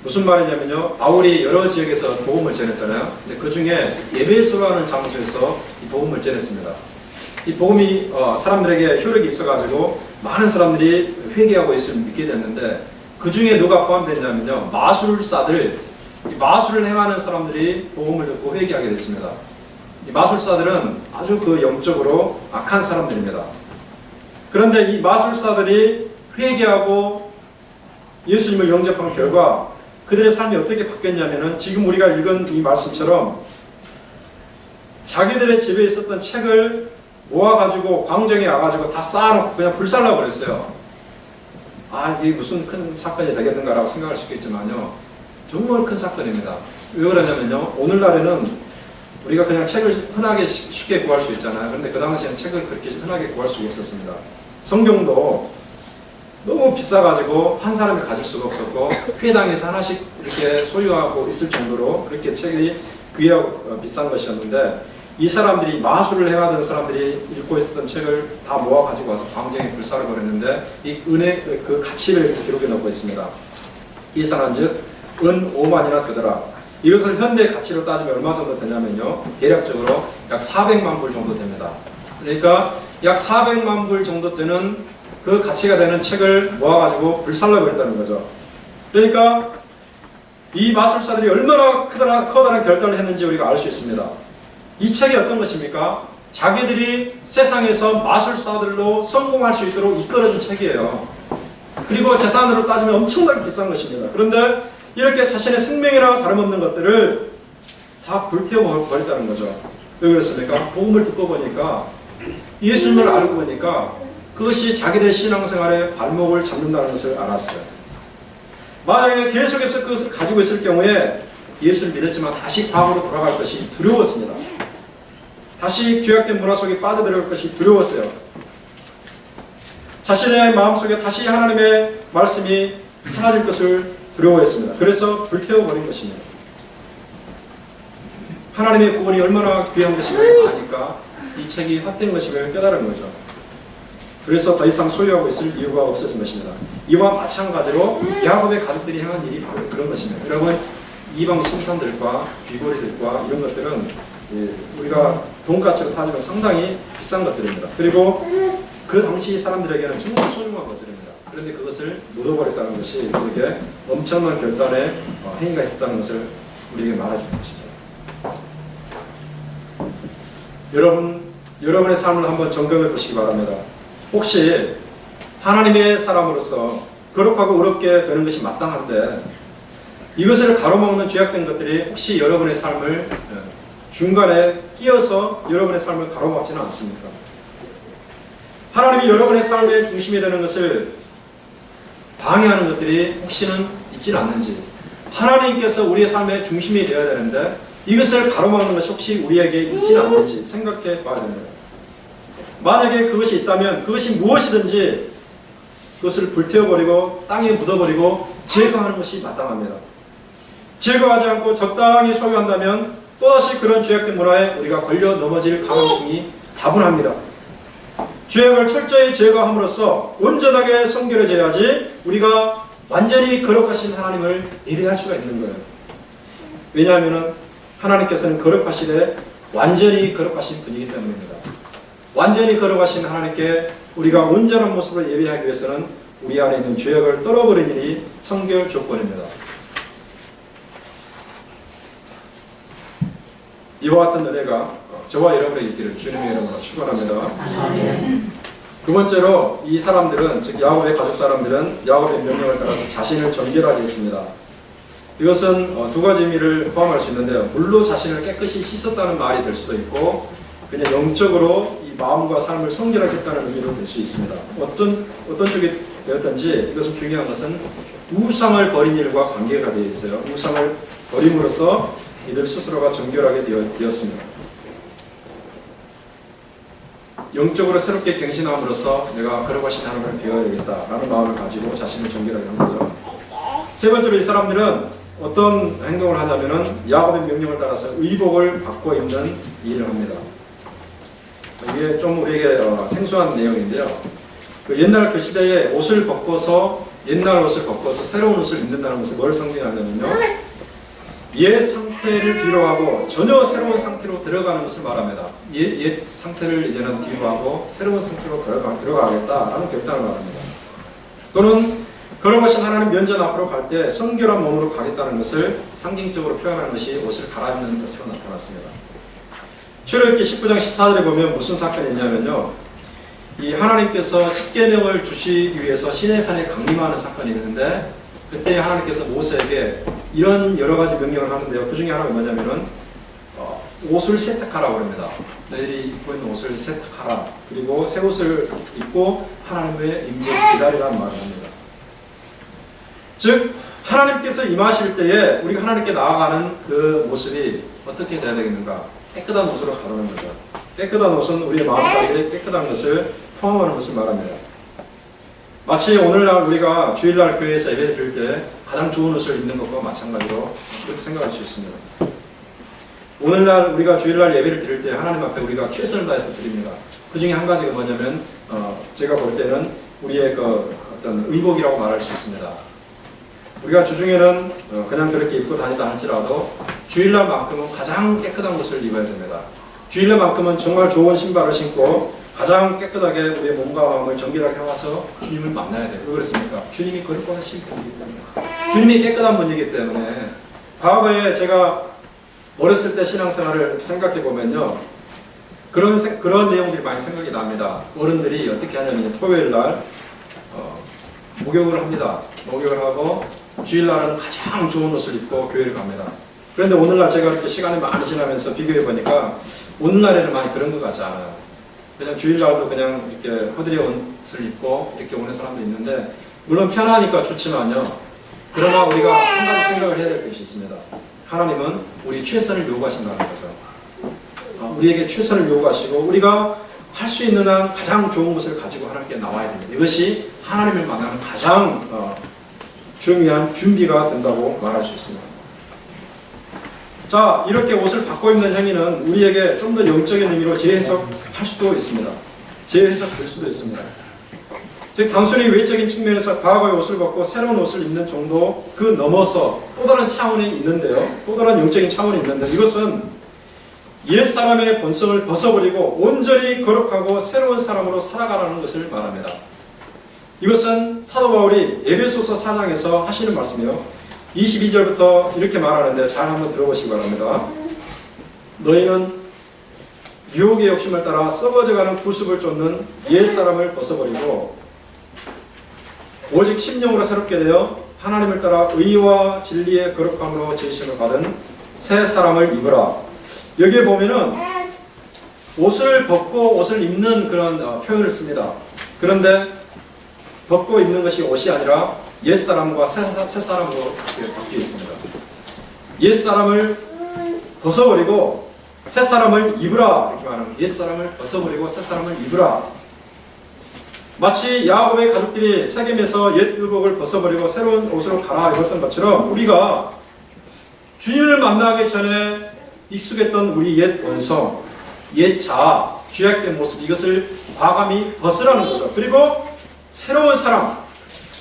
무슨 말이냐면요, 바울이 여러 지역에서 복음을 전했잖아요. 근데 그 중에 에베소라는 장소에서 이 복음을 전했습니다. 이 복음이 사람들에게 효력이 있어가지고 많은 사람들이 회개하고 예수를 믿게 됐는데 그 중에 누가 포함되냐면요, 마술사들, 이 마술을 행하는 사람들이 복음을 듣고 회개하게 됐습니다. 이 마술사들은 아주 그 영적으로 악한 사람들입니다. 그런데 이 마술사들이 회개하고 예수님을 영접한 결과 그들의 삶이 어떻게 바뀌었냐면은 지금 우리가 읽은 이 말씀처럼 자기들의 집에 있었던 책을 모아가지고 광정에 와가지고 다 쌓아놓고 그냥 불살라 버렸어요. 아, 이게 무슨 큰 사건이 되겠는가라고 생각할 수 있겠지만요, 정말 큰 사건입니다. 왜 그러냐면요, 오늘날에는 우리가 그냥 책을 흔하게 쉽게 구할 수 있잖아요. 그런데 그 당시에는 책을 그렇게 흔하게 구할 수가 없었습니다. 성경도 너무 비싸가지고 한 사람이 가질 수가 없었고 회당에서 하나씩 이렇게 소유하고 있을 정도로 그렇게 책이 귀하고 비싼 것이었는데, 이 사람들이 마술을 행하던 사람들이 읽고 있었던 책을 다 모아가지고 와서 광장에 불사를 버렸는데 이 은의 그 가치를 여기서 기록해 놓고 있습니다. 이 사람 즉 은 5만이나 되더라. 이것을 현대 가치로 따지면 얼마 정도 되냐면요, 대략적으로 약 400만 불 정도 됩니다. 그러니까 약 400만 불 정도 되는 그 가치가 되는 책을 모아가지고 불살라 버렸다는 거죠. 그러니까 이 마술사들이 얼마나 커다란 결단을 했는지 우리가 알 수 있습니다. 이 책이 어떤 것입니까? 자기들이 세상에서 마술사들로 성공할 수 있도록 이끌어준 책이에요. 그리고 재산으로 따지면 엄청나게 비싼 것입니다. 그런데 이렇게 자신의 생명이나 다름없는 것들을 다 불태워 버렸다는 거죠. 왜 그렇습니까? 복음을 듣고 보니까, 예수님을 알고 보니까 그것이 자기들의 신앙생활의 발목을 잡는다는 것을 알았어요. 만약에 계속해서 그것을 가지고 있을 경우에 예수를 믿었지만 다시 과거로 돌아갈 것이 두려웠습니다. 다시 죄악된 문화 속에 빠져들어갈 것이 두려웠어요. 자신의 마음속에 다시 하나님의 말씀이 사라질 것을 두려워했습니다. 그래서 불태워버린 것입니다. 하나님의 구원이 얼마나 귀한 것인가 아니까 이 책이 헛된 것임을 깨달은 거죠. 그래서 더 이상 소유하고 있을 이유가 없어진 것입니다. 이와 마찬가지로 야곱의 가족들이 행한 일이 바로 그런 것입니다. 여러분, 이방 신상들과 귀고리들과 이런 것들은 우리가 돈가치로 따지면 상당히 비싼 것들입니다. 그리고 그 당시 사람들에게는 정말 소중한 것들입니다. 그런데 그것을 묻어버렸다는 것이 우리에게 엄청난 결단의 행위가 있었다는 것을 우리에게 말해주는 것입니다. 여러분의 삶을 한번 점검해 보시기 바랍니다. 혹시 하나님의 사람으로서 거룩하고 의롭게 되는 것이 마땅한데 이것을 가로막는 죄악된 것들이 혹시 여러분의 삶을 중간에 끼어서 여러분의 삶을 가로막지는 않습니까? 하나님이 여러분의 삶의 중심이 되는 것을 방해하는 것들이 혹시는 있지는 않는지, 하나님께서 우리의 삶의 중심이 되어야 되는데 이것을 가로막는 것이 혹시 우리에게 있지는 않는지 생각해 봐야 됩니다. 만약에 그것이 있다면 그것이 무엇이든지 그것을 불태워버리고 땅에 묻어버리고 제거하는 것이 마땅합니다. 제거하지 않고 적당히 소유한다면 또다시 그런 죄악된 문화에 우리가 걸려 넘어질 가능성이 다분합니다. 죄악을 철저히 제거함으로써 온전하게 성결해져야지 우리가 완전히 거룩하신 하나님을 예배할 수가 있는 거예요. 왜냐하면 하나님께서는 거룩하시되 완전히 거룩하신 분이기 때문입니다. 완전히 거룩하신 하나님께 우리가 온전한 모습으로 예배하기 위해서는 우리 안에 있는 죄악을 떨어버리는 일이 성결 조건입니다. 이와 같은 은혜가 저와 여러분에게 있기를 주님의 이름으로 축원합니다. 두 번째로 이 사람들은, 즉 야곱의 가족 사람들은 야곱의 명령을 따라서 자신을 정결하게 했습니다. 이것은 두 가지 의미를 포함할 수 있는데요. 물로 자신을 깨끗이 씻었다는 말이 될 수도 있고 그냥 영적으로 이 마음과 삶을 성결하게 했다는 의미로 될 수 있습니다. 어떤 쪽이 되었든지 이것은 중요한 것은 우상을 버린 일과 관계가 되어 있어요. 우상을 버림으로써 이들 스스로가 정결하게 되었습니다. 영적으로 새롭게 갱신함으로써 내가 거룩하신 하나님을 배워야겠다라는 마음을 가지고 자신을 정결하게 한 거죠. 세 번째로 이 사람들은 어떤 행동을 하냐면은 야곱의 명령을 따라서 의복을 바꿔 입는 일을 합니다. 이게 좀 우리에게 생소한 내용인데요. 옛날 그 시대에 옛날 옷을 벗고서 새로운 옷을 입는다는 것을 뭘 상징하냐면요, 옛 상품 상태를 뒤로하고 전혀 새로운 상태로 들어가는 것을 말합니다. 옛 상태를 이제는 뒤로하고 새로운 상태로 들어가겠다라는 결단을 말합니다. 또는 걸어가신 하나님 면전 앞으로 갈 때 성결한 몸으로 가겠다는 것을 상징적으로 표현하는 것이 옷을 갈아입는 것으로 나타났습니다. 출애굽기 19장 14절에 보면 무슨 사건이 있냐면요, 이 하나님께서 십계명을 주시기 위해서 시내산에 강림하는 사건이 있는데, 그때 하나님께서 모세에게 이런 여러 가지 명령을 하는데요, 그 중에 하나가 뭐냐면은 옷을 세탁하라고 합니다. 너희들이 입고 있는 옷을 세탁하라. 그리고 새 옷을 입고 하나님의 임재를 기다리라는 말을 합니다. 즉 하나님께서 임하실 때에 우리가 하나님께 나아가는 그 모습이 어떻게 돼야 되겠는가? 깨끗한 옷으로 가르는 거죠. 깨끗한 옷은 우리의 마음까지 깨끗한 것을 포함하는 것을 말합니다. 마치 오늘날 우리가 주일날 교회에서 예배 드릴 때 가장 좋은 옷을 입는 것과 마찬가지로 그렇게 생각할 수 있습니다. 오늘날 우리가 주일날 예배를 드릴 때 하나님 앞에 우리가 최선을 다해서 드립니다. 그 중에 한 가지가 뭐냐면 제가 볼 때는 우리의 그 어떤 의복이라고 말할 수 있습니다. 우리가 주중에는 그냥 그렇게 입고 다니다 할지라도 주일날만큼은 가장 깨끗한 것을 입어야 됩니다. 주일날만큼은 정말 좋은 신발을 신고 가장 깨끗하게 우리의 몸과 마음을 정결하게 해와서 주님을 만나야 돼요. 왜 그렇습니까? 주님이 거룩하신 분이기 때문에, 주님이 깨끗한 분이기 때문에. 과거에 제가 어렸을 때 신앙생활을 생각해 보면요, 그런 내용들이 많이 생각이 납니다. 어른들이 어떻게 하냐면 토요일 날 목욕을 합니다. 목욕을 하고 주일날은 가장 좋은 옷을 입고 교회를 갑니다. 그런데 오늘날 제가 이렇게 시간이 많이 지나면서 비교해 보니까 오늘날에는 많이 그런 것 같지 않아요. 그냥 주일날도 그냥 이렇게 허드레 옷을 입고 이렇게 오는 사람도 있는데, 물론 편하니까 좋지만요, 그러나 우리가 한 가지 생각을 해야 될 것이 있습니다. 하나님은 우리 최선을 요구하신다는 거죠. 우리에게 최선을 요구하시고 우리가 할 수 있는 한 가장 좋은 것을 가지고 하나님께 나와야 됩니다. 이것이 하나님을 만나는 가장 중요한 준비가 된다고 말할 수 있습니다. 자, 이렇게 옷을 바꿔 입는 행위는 우리에게 좀 더 영적인 의미로 재해석할 수도 있습니다. 재해석될 수도 있습니다. 즉 단순히 외적인 측면에서 과거의 옷을 벗고 새로운 옷을 입는 정도 그 넘어서 또 다른 차원이 있는데요. 또 다른 영적인 차원이 있는데, 이것은 옛사람의 본성을 벗어버리고 온전히 거룩하고 새로운 사람으로 살아가라는 것을 말합니다. 이것은 사도 바울이 에베소서 4장에서 하시는 말씀이요, 22절부터 이렇게 말하는데 잘 한번 들어보시기 바랍니다. 너희는 유혹의 욕심을 따라 썩어져가는 구습을 쫓는 옛사람을 벗어버리고 오직 심령으로 새롭게 되어 하나님을 따라 의와 진리의 거룩함으로 지으심을 받은 새 사람을 입으라. 여기에 보면은 옷을 벗고 옷을 입는 그런 표현을 씁니다. 그런데 벗고 입는 것이 옷이 아니라 옛사람과 새사람으로 바뀌어 있습니다. 옛사람을 벗어버리고 새사람을 입으라, 이렇게 말하는, 옛사람을 벗어버리고 새사람을 입으라. 마치 야곱의 가족들이 세겜에서 옛 의복을 벗어버리고 새로운 옷으로 갈아입었던 것처럼 우리가 주님을 만나기 전에 익숙했던 우리 옛 본성, 옛 자아, 죄악된 모습, 이것을 과감히 벗으라는 거죠. 그리고 새로운 사람,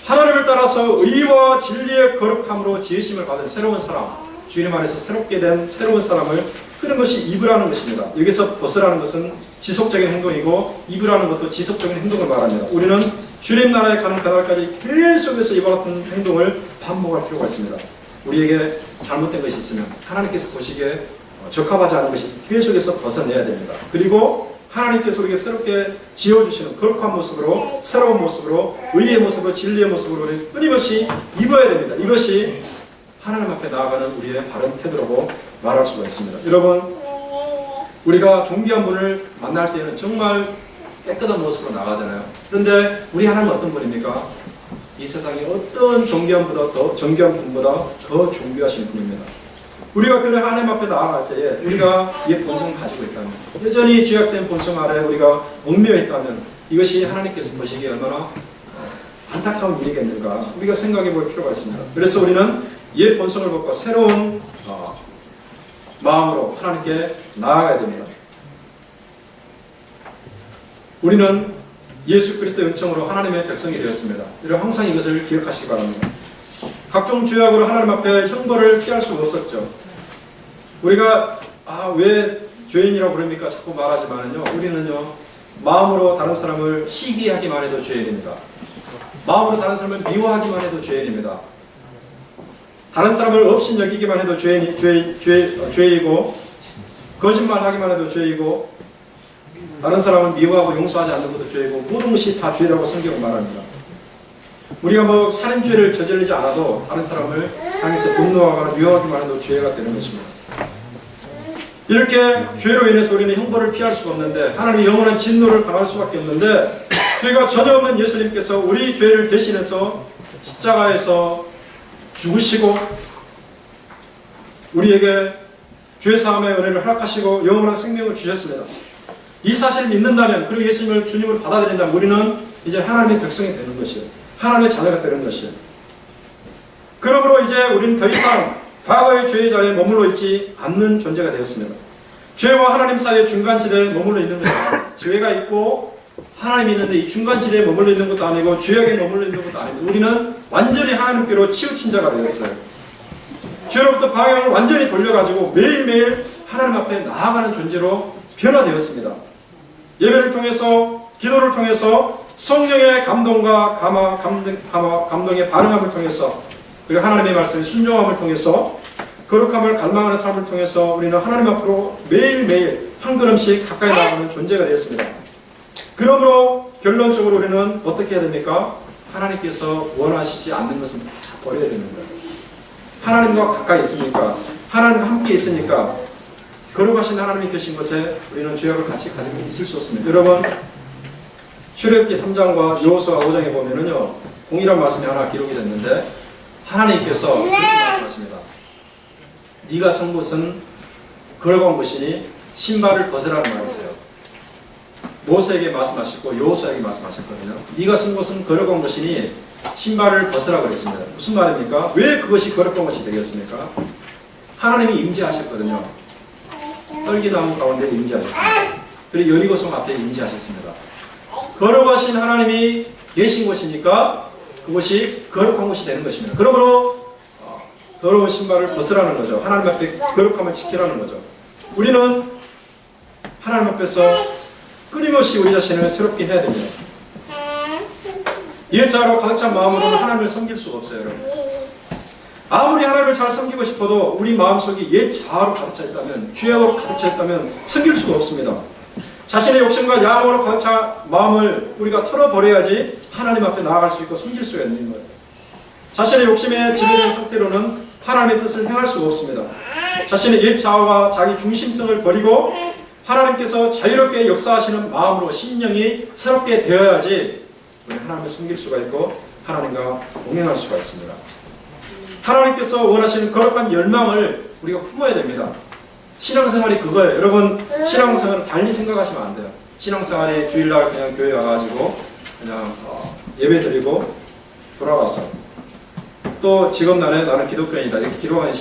하나님을 따라서 의와 진리의 거룩함으로 지으심을 받은 새로운 사람, 주님 안에서 새롭게 된 새로운 사람을 그런 것이 입으라는 것입니다. 여기서 벗으라는 것은 지속적인 행동이고 입으라는 것도 지속적인 행동을 말합니다. 우리는 주님 나라에 가는 그날까지 계속해서 이와 같은 행동을 반복할 필요가 있습니다. 우리에게 잘못된 것이 있으면 하나님께서 보시기에 적합하지 않은 것이 있으면 계속해서 벗어내야 됩니다. 그리고 하나님께서 우리에게 새롭게 지어주시는 거룩한 모습으로, 새로운 모습으로, 의의 모습으로, 진리의 모습으로 끊임없이 입어야 됩니다. 이것이 하나님 앞에 나아가는 우리의 바른 태도라고 말할 수가 있습니다. 여러분, 우리가 존귀한 분을 만날 때는 정말 깨끗한 모습으로 나가잖아요. 그런데 우리 하나님은 어떤 분입니까? 이 세상에 어떤 존귀한 분보다 더 존귀하신 분입니다. 우리가 그 하나님 앞에 나아갈 때에 우리가 이 본성을 가지고 있다면, 여전히 죄악된 본성 아래 우리가 얽매여 있다면 이것이 하나님께서 보시기에 얼마나 안타까운 일이겠는가 우리가 생각해 볼 필요가 있습니다. 그래서 우리는 옛 본성을 벗고 새로운 마음으로 하나님께 나아가야 됩니다. 우리는 예수 그리스도의 은총으로 하나님의 백성이 되었습니다. 여러분 항상 이것을 기억하시기 바랍니다. 각종 죄악으로 하나님 앞에 형벌을 피할 수가 없었죠. 우리가 왜 죄인이라고 그럽니까? 자꾸 말하지만은요, 우리는요, 마음으로 다른 사람을 시기하기만 해도 죄인입니다. 마음으로 다른 사람을 미워하기만 해도 죄인입니다. 다른 사람을 없인 여기기만 해도 죄이고, 거짓말하기만 해도 죄이고, 다른 사람을 미워하고 용서하지 않는 것도 죄이고, 모든 것이 다 죄라고 성경은 말합니다. 우리가 뭐 살인죄를 저지르지 않아도 다른 사람을 향해서 분노하거나 미워하기만 해도 죄가 되는 것입니다. 이렇게 죄로 인해서 우리는 형벌을 피할 수가 없는데, 하나님의 영원한 진노를 당할 수밖에 없는데, 죄가 전혀 없는 예수님께서 우리 죄를 대신해서 십자가에서 죽으시고 우리에게 죄 사함의 은혜를 허락하시고 영원한 생명을 주셨습니다. 이 사실을 믿는다면, 그리고 예수님을 주님으로 받아들인다면 우리는 이제 하나님의 백성이 되는 것이에요. 하나님의 자녀가 되는 것이에요. 그러므로 이제 우리는 더 이상 과거의 죄의 자리에 머물러 있지 않는 존재가 되었습니다. 죄와 하나님 사이의 중간지대에 머물러 있는 것이 아니에요. 죄가 있고 하나님이 있는데 이 중간지대에 머물러 있는 것도 아니고 죄악에 머물러 있는 것도 아니고, 우리는 완전히 하나님께로 치우친 자가 되었어요. 죄로부터 방향을 완전히 돌려가지고 매일매일 하나님 앞에 나아가는 존재로 변화되었습니다. 예배를 통해서, 기도를 통해서, 성령의 감동과 감동의 반응함을 통해서, 그리고 하나님의 말씀에 순종함을 통해서, 거룩함을 갈망하는 삶을 통해서 우리는 하나님 앞으로 매일매일 한 걸음씩 가까이 나아가는 존재가 되었습니다. 그러므로 결론적으로 우리는 어떻게 해야 됩니까? 하나님께서 원하시지 않는 것은 다 버려야 되는 거예요. 하나님과 가까이 있으니까, 하나님과 함께 있으니까, 거룩하신 하나님이 계신 것에 우리는 죄악을 같이 가지고 있을 수 없습니다. 여러분, 출애굽기 3장과 여호수아 5장에 보면은요, 동일한 말씀이 하나 기록이 됐는데, 하나님께서 그렇게 말씀하십니다. 네가 선 곳은 거룩한 것이니 신발을 벗으라는 말이 있어요. 모세에게 말씀하셨고 여호수아에게 말씀하셨거든요. 네가 선 곳은 거룩한 것이니 신발을 벗으라고 그랬습니다. 무슨 말입니까? 왜 그것이 거룩한 것이 되겠습니까? 하나님이 임재하셨거든요. 떨기나무 가운데 임재하셨습니다. 그리고 여리고성 앞에 임재하셨습니다. 거룩하신 하나님이 계신 곳이니까 그것이 거룩한 곳이 되는 것입니다. 그러므로 더러운 신발을 벗으라는 거죠. 하나님 앞에 거룩함을 지키라는 거죠. 우리는 하나님 앞에서 끊임없이 우리 자신을 새롭게 해야 됩니다. 이해자로 가득 찬 마음으로는 하나님을 섬길 수가 없어요, 여러분. 아무리 하나님을 잘 섬기고 싶어도 우리 마음속이 옛 자아로 가득 차 있다면, 죄악으로 가득 차 있다면 섬길 수가 없습니다. 자신의 욕심과 야망으로 가득 찬 마음을 우리가 털어버려야지 하나님 앞에 나아갈 수 있고 섬길 수가 있는 거예요. 자신의 욕심에 지배된 상태로는 하나님의 뜻을 행할 수가 없습니다. 자신의 옛 자아와 자기 중심성을 버리고 하나님께서 자유롭게 역사하시는 마음으로 심령이 새롭게 되어야지 우리 하나님을 섬길 수가 있고 하나님과 동행할 수가 있습니다. 하나님께서 원하시는 거룩한 열망을 우리가 품어야 됩니다. 신앙생활이 그거예요. 여러분, 신앙생활을 달리 생각하시면 안 돼요. 신앙생활이 주일날 그냥 교회 와가지고 그냥 예배 드리고 돌아왔어. 또 지금날에 나는 기독교인이다 이렇게 기록하는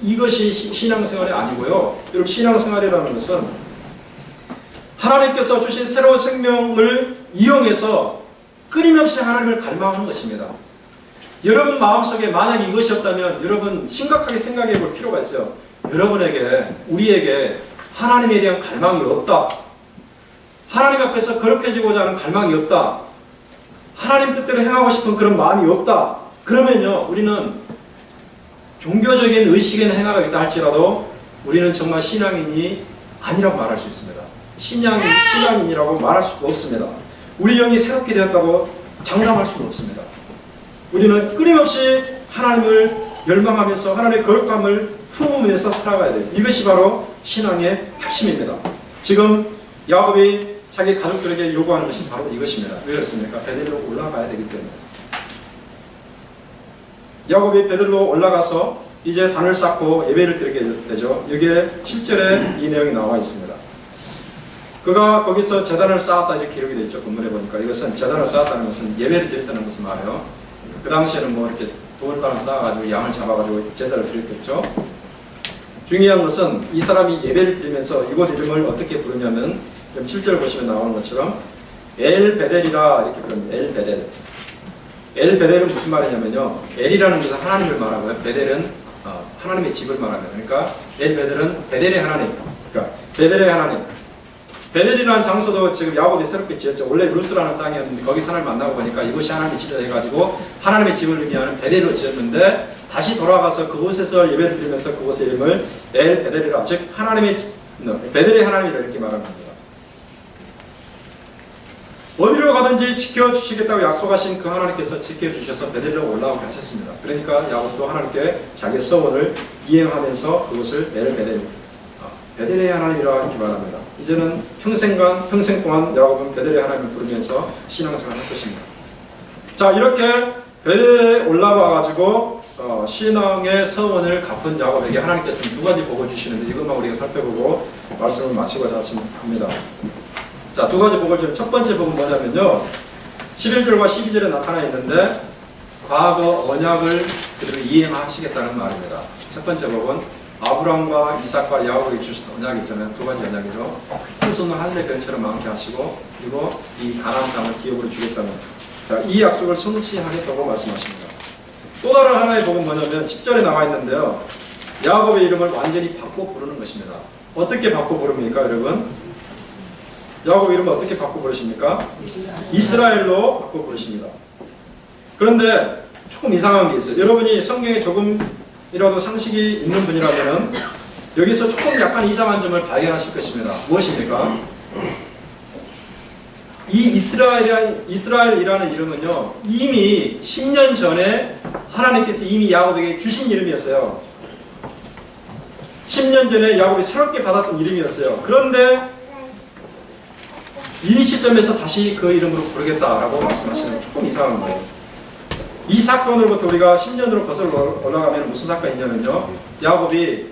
이것이 신앙생활이 아니고요. 여러분, 신앙생활이라는 것은 하나님께서 주신 새로운 생명을 이용해서 끊임없이 하나님을 갈망하는 것입니다. 여러분 마음속에 만약 이것이 없다면 여러분 심각하게 생각해 볼 필요가 있어요. 여러분에게, 우리에게 하나님에 대한 갈망이 없다. 하나님 앞에서 거룩해지고자 하는 갈망이 없다. 하나님 뜻대로 행하고 싶은 그런 마음이 없다. 그러면요, 우리는 종교적인 의식에는 행하고 있다 할지라도 우리는 정말 신앙인이 아니라고 말할 수 있습니다. 신앙인이라고 말할 수가 없습니다. 우리 영이 새롭게 되었다고 장담할 수는 없습니다. 우리는 끊임없이 하나님을 열망하면서 하나님의 거룩함을 품으면서 살아가야 돼요. 이것이 바로 신앙의 핵심입니다. 지금 야곱이 자기 가족들에게 요구하는 것이 바로 이것입니다. 왜 그렇습니까? 베델로 올라가야 되기 때문에. 야곱이 베델로 올라가서 이제 단을 쌓고 예배를 드리게 되죠. 여기에 7절에 이 내용이 나와 있습니다. 그가 거기서 제단을 쌓았다 이렇게 기록이 되어 있죠. 본문에 보니까 이것은 제단을 쌓았다는 것은 예배를 드렸다는 것을 말해요. 그 당시에는 뭐 이렇게 돌방을 쌓아가지고 양을 잡아가지고 제사를 드렸겠죠. 중요한 것은 이 사람이 예배를 드리면서 이곳 이름을 어떻게 부르냐면 7절 보시면 나오는 것처럼 엘베델이라 이렇게 부릅니다. 엘베델. 엘베델은 무슨 말이냐면요. 엘이라는 것은 하나님을 말하고요. 베델은 하나님의 집을 말합니다. 그러니까 엘 베델은 베델의 하나님. 그러니까 베델의 하나님. 베델이라는 장소도 지금 야곱이 새롭게 지었죠. 원래 루스라는 땅이었는데 거기서 하나님 만나고 보니까 이곳이 하나님의 집이다 해가지고 하나님의 집을 의미하는 베델로 지었는데 다시 돌아가서 그곳에서 예배를 드리면서 그곳의 이름을 엘 베델이라, 즉 하나님의 베델의 하나님이라 이렇게 말합니다. 어디로 가든지 지켜주시겠다고 약속하신 그 하나님께서 지켜주셔서 베델로 올라오게 하셨습니다. 그러니까 야곱도 하나님께 자기의 서원을 이행하면서 그것을 엘 베델, 베델의 하나님이라 이렇게 말합니다. 이제는 평생 동안 야곱은 베델의 하나님을 부르면서 신앙생활을 할 것입니다. 자, 이렇게 베델에 올라와가지고 신앙의 서원을 갚은 야곱에게 하나님께서는 두 가지 복을 주시는데 이것만 우리가 살펴보고 말씀을 마치고자 합니다. 자, 두 가지 복을 주는 첫 번째 복은 뭐냐면요, 11절과 12절에 나타나 있는데 과거 언약을 그대로 이행하시겠다는 말입니다. 첫 번째 복은 아브라함과 이삭과 야곱에게 주신 언약이 있잖아요. 두 가지 언약이죠. 후손을 하늘의 별처럼 많게 하시고 그리고 이 가나안 땅을 기업으로 주겠다는, 자, 이 약속을 성취하겠다고 말씀하십니다. 또 다른 하나의 복은 뭐냐면 10절에 나와 있는데요, 야곱의 이름을 완전히 바꿔 부르는 것입니다. 어떻게 바꿔 부릅니까, 여러분? 야곱 이름을 어떻게 바꿔 부르십니까? 이스라엘로 바꿔 부르십니다. 그런데 조금 이상한 게 있어요. 여러분이 성경에 조금이라도 상식이 있는 분이라면 여기서 조금 약간 이상한 점을 발견하실 것입니다. 무엇입니까? 이 이스라엘이라는 이름은요, 이미 10년 전에 하나님께서 이미 야곱에게 주신 이름이었어요. 10년 전에 야곱이 새롭게 받았던 이름이었어요. 그런데 이 시점에서 다시 그 이름으로 부르겠다라고 말씀하시는 조금 이상한 거예요. 이 사건으로부터 우리가 10년으로 거슬러 올라가면 무슨 사건이 있냐면요, 야곱이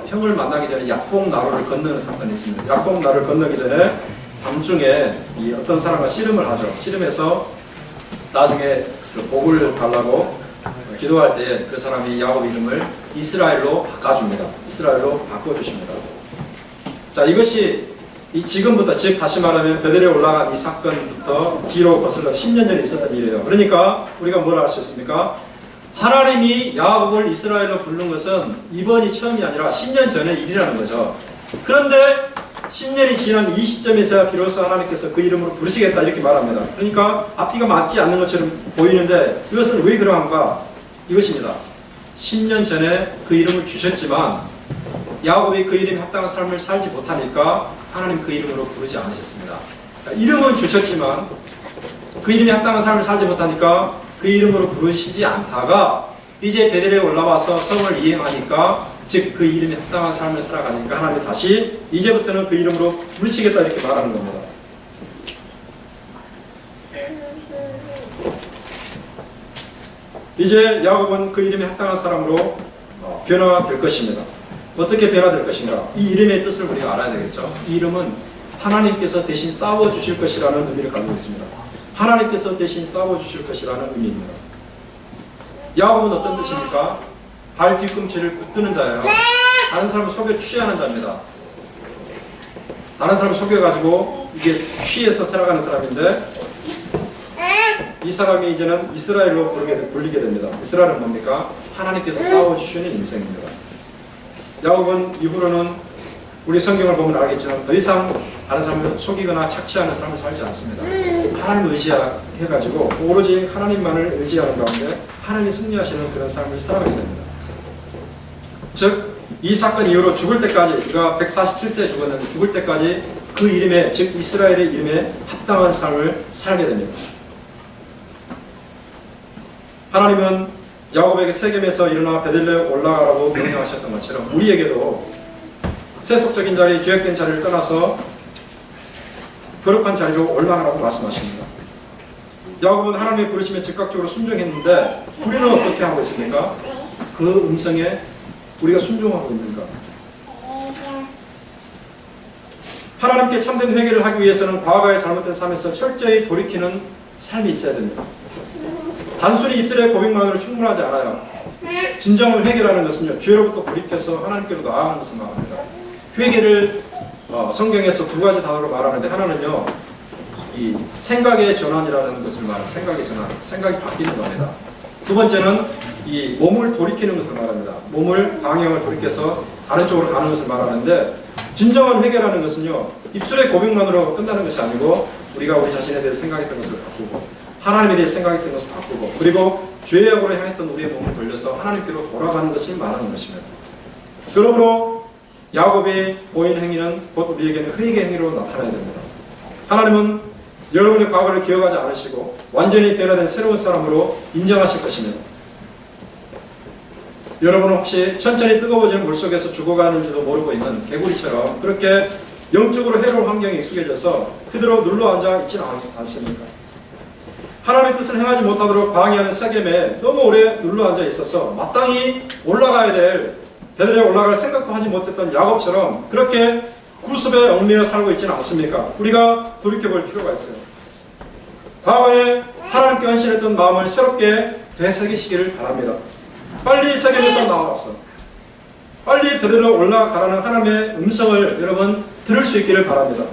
형을 만나기 전에 약복 나루를 건너는 사건이 있습니다. 약복 나루를 건너기 전에 밤중에 이 어떤 사람과 씨름을 하죠. 씨름해서 나중에 그 복을 달라고 기도할 때 그 사람이 야곱 이름을 이스라엘로 바꿔줍니다. 이스라엘로 바꿔주십니다. 자, 이것이 지금부터, 즉 다시 말하면 베델에 올라간 이 사건부터 뒤로 거슬러 10년 전에 있었던 일이에요. 그러니까 우리가 뭘 알 수 있습니까? 하나님이 야곱을 이스라엘로 부른 것은 이번이 처음이 아니라 10년 전의 일이라는 거죠. 그런데 10년이 지난 이 시점에서야 비로소 하나님께서 그 이름으로 부르시겠다 이렇게 말합니다. 그러니까 앞뒤가 맞지 않는 것처럼 보이는데 이것은 왜 그러한가? 이것입니다. 10년 전에 그 이름을 주셨지만 야곱이 그 이름에 합당한 삶을 살지 못하니까 하나님 그 이름으로 부르지 않으셨습니다. 이름은 주셨지만 그 이름에 합당한 삶을 살지 못하니까 그 이름으로 부르시지 않다가 이제 베델에 올라와서 성을 이행하니까, 즉 그 이름에 합당한 삶을 살아가니까 하나님이 다시 이제부터는 그 이름으로 부르시겠다 이렇게 말하는 겁니다. 이제 야곱은 그 이름에 합당한 사람으로 변화될 것입니다. 어떻게 변화될 것인가? 이 이름의 뜻을 우리가 알아야 되겠죠. 이 이름은 하나님께서 대신 싸워주실 것이라는 의미를 가지고 있습니다. 하나님께서 대신 싸워주실 것이라는 의미입니다. 야곱은 어떤 뜻입니까? 발 뒤꿈치를 붙드는 자예요. 다른 사람을 속여 취하는 자입니다. 다른 사람을 속여가지고 이게 취해서 살아가는 사람인데 이 사람이 이제는 이스라엘로 불리게 됩니다. 이스라엘은 뭡니까? 하나님께서 싸워주시는 인생입니다. 야곱은 이후로는 우리 성경을 보면 알겠지만 더 이상 다른 사람을 속이거나 착취하는 삶을 살지 않습니다. 하나님을 의지해가지고 오로지 하나님만을 의지하는 가운데 하나님이 승리하시는 그런 삶을 살아가게 됩니다. 즉, 이 사건 이후로 죽을 때까지, 그가 147세에 죽었는데 죽을 때까지 그 이름에, 즉 이스라엘의 이름에 합당한 삶을 살게 됩니다. 하나님은 야곱에게 세겜에서 일어나 베들레 올라가라고 명령하셨던 것처럼 우리에게도 세속적인 자리, 죄악된 자리를 떠나서 거룩한 자리로 올라가라고 말씀하십니다. 야곱은 하나님의 부르심에 즉각적으로 순종했는데 우리는 어떻게 하고 있습니까? 그 음성에 우리가 순종하고 있는가? 하나님께 참된 회개를 하기 위해서는 과거의 잘못된 삶에서 철저히 돌이키는 삶이 있어야 됩니다. 단순히 입술의 고백만으로 충분하지 않아요. 진정한 회개라는 것은요, 죄로부터 돌이켜서 하나님께로 나아가는 것을 말합니다. 회개를 성경에서 두 가지 단어로 말하는데, 하나는요, 이 생각의 전환이라는 것을 말합니다. 생각의 전환, 생각이 바뀌는 겁니다. 두 번째는 이 몸을 돌이키는 것을 말합니다. 몸을 방향을 돌이켜서 다른 쪽으로 가는 것을 말하는데, 진정한 회개라는 것은요, 입술의 고백만으로 끝나는 것이 아니고 우리가 우리 자신에 대해서 생각했던 것을 바꾸고 하나님에 대해서 생각했던 것을 바꾸고 그리고 죄악으로 향했던 우리의 몸을 돌려서 하나님께로 돌아가는 것을 말하는 것입니다. 그러므로 야곱이 보인 행위는 곧 우리에게는 회개 행위로 나타나야 됩니다. 하나님은 여러분의 과거를 기억하지 않으시고 완전히 변화된 새로운 사람으로 인정하실 것입니다. 여러분은 혹시 천천히 뜨거워지는 물속에서 죽어가는지도 모르고 있는 개구리처럼 그렇게 영적으로 해로운 환경에 익숙해져서 그대로 눌러앉아 있지는 않습니까? 하나님의 뜻을 행하지 못하도록 방해하는 세겜에 너무 오래 눌러앉아 있어서 마땅히 올라가야 될, 베들레에 올라갈 생각도 하지 못했던 야곱처럼 그렇게 구습에 얽매여 살고 있지는 않습니까? 우리가 돌이켜볼 필요가 있어요. 과거에 하나님께 헌신했던 마음을 새롭게 되새기시기를 바랍니다. 빨리 세겜에서 나와서 빨리 베들레로 올라가라는 하나님의 음성을 여러분 들을 수 있기를 바랍니다.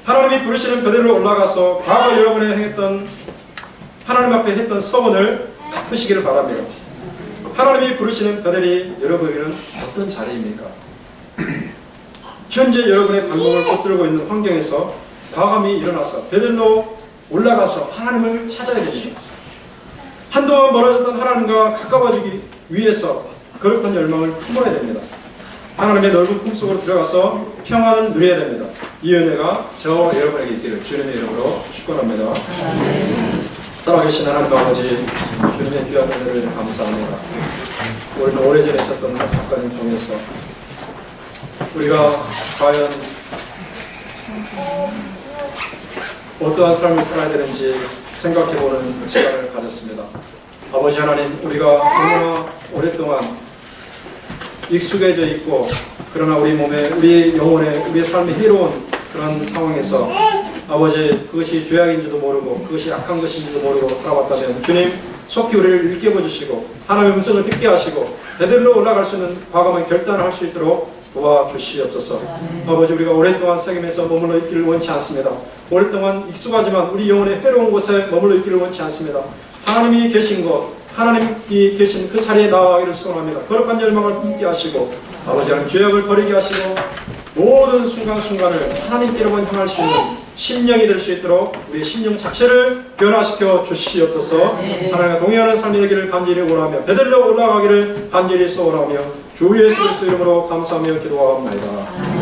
하나님이 부르시는 베들레로 올라가서 과거 여러분이 행했던 하나님 앞에 했던 서원을 갚으시기를 바랍니다. 하나님이 부르시는 베델이 여러분에게는 어떤 자리입니까? 현재 여러분의 발목을 붙들고 있는 환경에서 과감히 일어나서 베델로 올라가서 하나님을 찾아야 됩니다. 한동안 멀어졌던 하나님과 가까워지기 위해서 거룩한 열망을 품어야 됩니다. 하나님의 넓은 품속으로 들어가서 평안을 누려야 됩니다. 이 은혜가 저와 여러분에게 있기를 주님의 이름으로 축원합니다. 살아계신 하나님 아버지, 주님의 귀한 은혜를 감사합니다. 우리는 오래전에 있었던 한 사건을 통해서 우리가 과연 어떠한 삶을 살아야 되는지 생각해보는 시간을 가졌습니다. 아버지 하나님, 우리가 너무나 오랫동안 익숙해져 있고 그러나 우리 몸에, 우리 영혼에, 우리의 삶에 해로운 그런 상황에서 아버지, 그것이 죄악인지도 모르고 그것이 악한 것인지도 모르고 살아왔다면 주님, 속히 우리를 일깨워 주시고 하나님의 음성을 듣게 하시고 베들로 올라갈 수 있는 과감한 결단을 할 수 있도록 도와주시옵소서. 아버지, 우리가 오랫동안 세겜에서 머물러 있기를 원치 않습니다. 오랫동안 익숙하지만 우리 영혼의 해로운 곳에 머물러 있기를 원치 않습니다. 하나님이 계신 곳, 하나님이 계신 그 자리에 나아가기를 소원합니다. 거룩한 열망을 품게 하시고 아버지 하나님, 죄악을 버리게 하시고 모든 순간순간을 하나님께로만 향할 수 있는 심령이 될 수 있도록 우리의 심령 자체를 변화시켜 주시옵소서. 하나님과 동행하는 삶이 되기를 간절히 원하며 베들로 올라가기를 간절히 소원하며 주 예수 그리스도 이름으로 감사하며 기도하옵나이다.